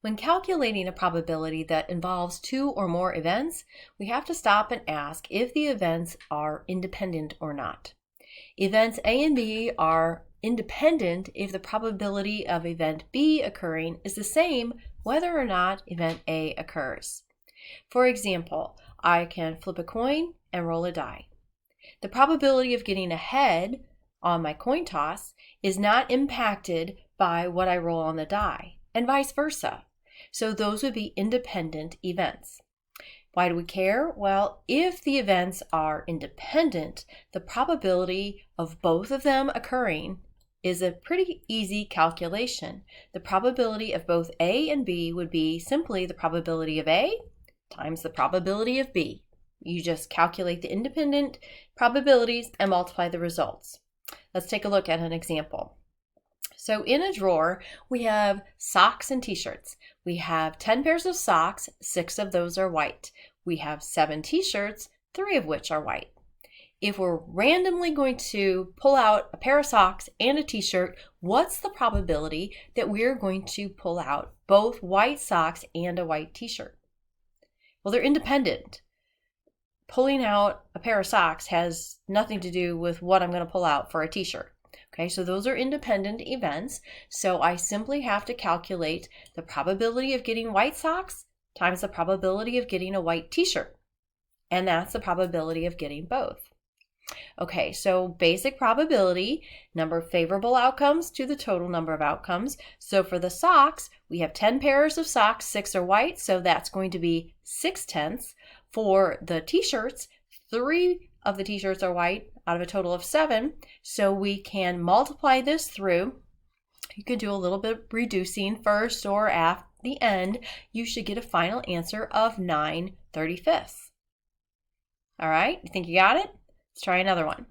When calculating a probability that involves two or more events, we have to stop and ask if the events are independent or not. Events A and B are independent if the probability of event B occurring is the same whether or not event A occurs. For example, I can flip a coin and roll a die. The probability of getting a head on my coin toss is not impacted by what I roll on the die, and vice versa. So those would be independent events. Why do we care? Well, if the events are independent, the probability of both of them occurring is a pretty easy calculation. The probability of both A and B would be simply the probability of A times the probability of B. You just calculate the independent probabilities and multiply the results. Let's take a look at an example. So in a drawer, we have socks and t-shirts. We have 10 pairs of socks, 6 of those are white. We have 7 t-shirts, 3 of which are white. If we're randomly going to pull out a pair of socks and a t-shirt, what's the probability that we're going to pull out both white socks and a white t-shirt? Well, they're independent. Pulling out a pair of socks has nothing to do with what I'm going to pull out for a t-shirt. Okay, so those are independent events. So I simply have to calculate the probability of getting white socks times the probability of getting a white t-shirt. And that's the probability of getting both. Okay, so basic probability, number of favorable outcomes to the total number of outcomes. So for the socks, we have 10 pairs of socks, 6 are white, so that's going to be 6/10. For the t-shirts, 3 of the t-shirts are white out of a total of 7, so we can multiply this through. You could do a little bit of reducing first or at the end. You should get a final answer of 9/35. All right, you think you got it? Let's try another one.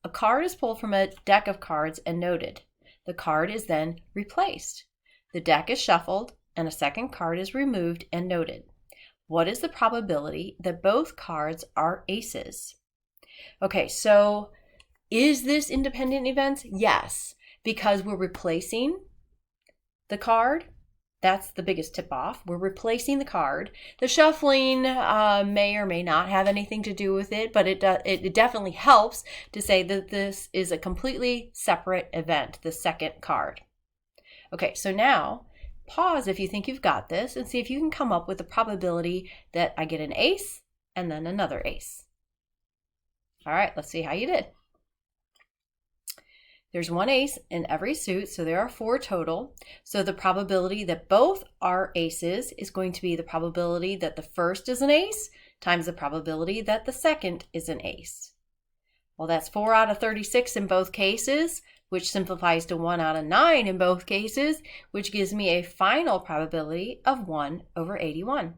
A card is pulled from a deck of cards and noted. The card is then replaced. The deck is shuffled and a second card is removed and noted. What is the probability that both cards are aces? Okay, so is this independent events? Yes, because we're replacing the card. That's the biggest tip-off. We're replacing the card. The shuffling may or may not have anything to do with it, but it definitely helps to say that this is a completely separate event, the second card. Okay, so now pause if you think you've got this and see if you can come up with the probability that I get an ace and then another ace. All right, let's see how you did. There's one ace in every suit, so there are 4 total. So the probability that both are aces is going to be the probability that the first is an ace times the probability that the second is an ace. Well, that's 4 out of 36 in both cases, which simplifies to 1 out of 9 in both cases, which gives me a final probability of 1/81.